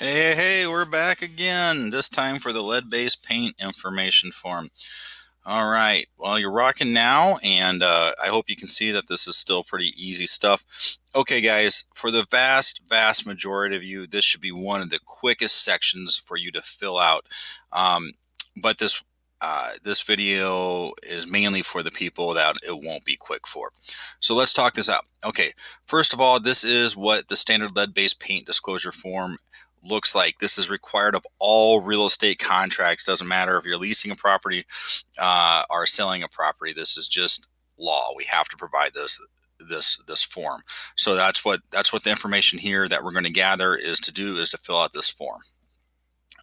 Hey, we're back again, this time for the lead-based paint information form. All right, well, you're rocking now, and I hope you can see that this is still pretty easy stuff. Okay, guys, for the vast majority of you, this should be one of the quickest sections for you to fill out. Um, but this video is mainly for the people that it won't be quick for. So let's talk this out. Okay, first of all, this is what the standard lead-based paint disclosure form looks like. This is required of all real estate contracts. Doesn't matter if you're leasing a property or selling a property. This is just law. We have to provide this form. So that's what the information here that we're going to gather is to fill out this form.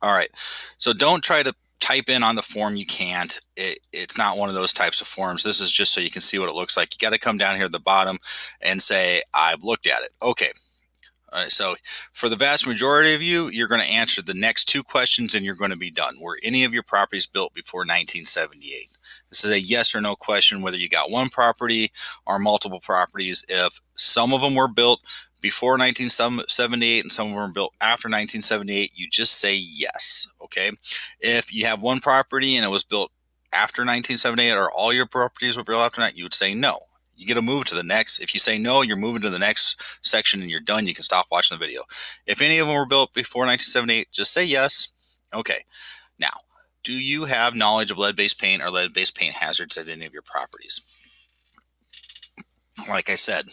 All right. So don't try to type in on the form. You can't. It's not one of those types of forms. This is just so you can see what it looks like. You got to come down here at the bottom and say, I've looked at it. Okay. All right, so for the vast majority of you, you're going to answer the next two questions and you're going to be done. Were any of your properties built before 1978? This is a yes or no question, whether you got one property or multiple properties. If some of them were built before 1978 and some of them were built after 1978, you just say yes, okay? If you have one property and it was built after 1978 or all your properties were built after that, you would say no. You get to move to the next. If you say no, you're moving to the next section and you're done. You can stop watching the video. If any of them were built before 1978, just say yes. Okay. Now, do you have knowledge of lead-based paint or lead-based paint hazards at any of your properties? Like I said,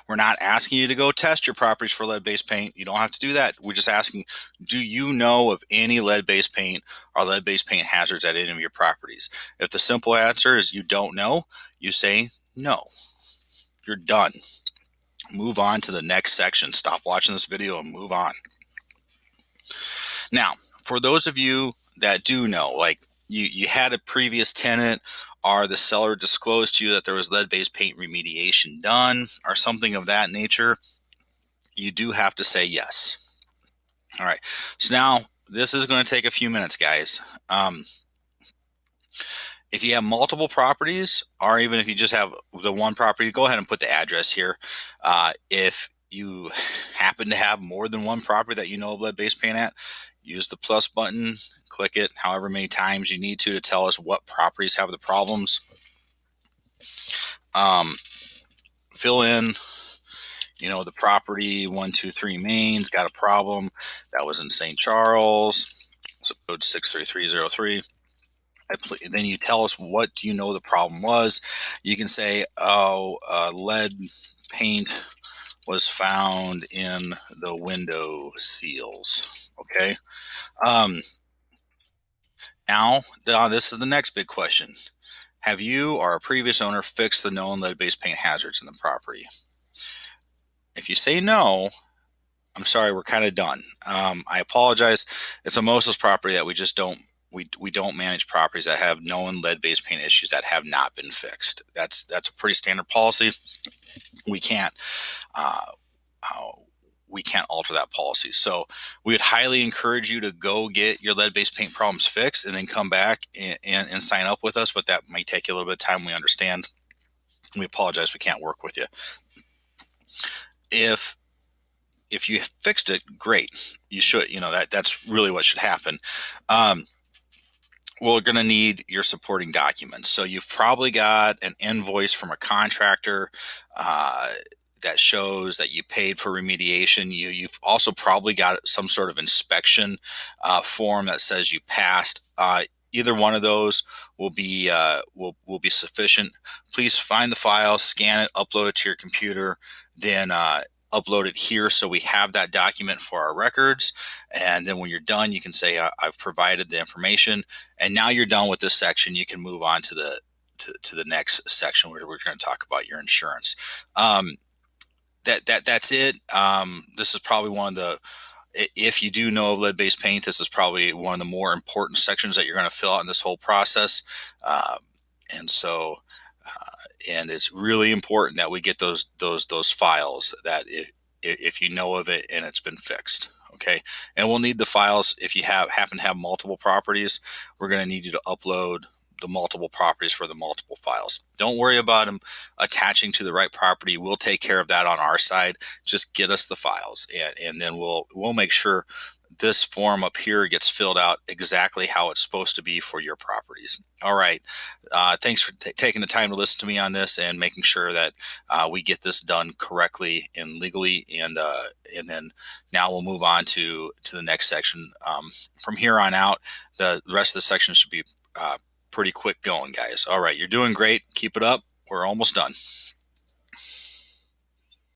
we're not asking you to go test your properties for lead-based paint. You don't have to do that. We're just asking, do you know of any lead-based paint or lead-based paint hazards at any of your properties? If the simple answer is you don't know, you say no. You're done. Move on to the next section. Stop watching this video and move on. Now, for those of you that do know, like you had a previous tenant or the seller disclosed to you that there was lead-based paint remediation done or something of that nature, you do have to say yes. All right. So now this is going to take a few minutes, guys. If you have multiple properties, or even if you just have the one property, go ahead and put the address here. If you happen to have more than one property that you know of lead-based paint at, use the plus button, click it however many times you need to tell us what properties have the problems. Fill in, the property 123 Main's got a problem. That was in St. Charles, so code 63303. Then you tell us what you know the problem was. You can say, lead paint was found in the window seals. Okay. Now, this is the next big question. Have you or a previous owner fixed the known lead-based paint hazards in the property? If you say no, I'm sorry, we're kind of done. I apologize. It's a Moses property that we just don't we don't manage properties that have known lead-based paint issues that have not been fixed. That's a pretty standard policy. We can't alter that policy. So we would highly encourage you to go get your lead-based paint problems fixed and then come back and sign up with us. But that might take you a little bit of time. We understand. We apologize. We can't work with you. If you fixed it, great. You should. That's really what should happen. We're going to need your supporting documents. So you've probably got an invoice from a contractor that shows that you paid for remediation. You've also probably got some sort of inspection form that says you passed. Either one of those will be sufficient. Please find the file, scan it, upload it to your computer, then upload it here so we have that document for our records. And then when you're done, you can say, I've provided the information. And now you're done with this section. You can move on to the next section where we're going to talk about your insurance. That's it. This is probably one of the, if you do know of lead-based paint, this is probably one of the more important sections that you're going to fill out in this whole process. And it's really important that we get those files that if you know of it and it's been fixed. Okay. And we'll need the files if you happen to have multiple properties. We're going to need you to upload the multiple properties for the multiple files. Don't worry about them attaching to the right property. We'll take care of that on our side. Just get us the files, and then we'll make sure this form up here gets filled out exactly how it's supposed to be for your properties. All right. Thanks for taking the time to listen to me on this and making sure that we get this done correctly and legally. And then now we'll move on to the next section. From here on out, the rest of the section should be pretty quick going, guys. All right. You're doing great. Keep it up. We're almost done.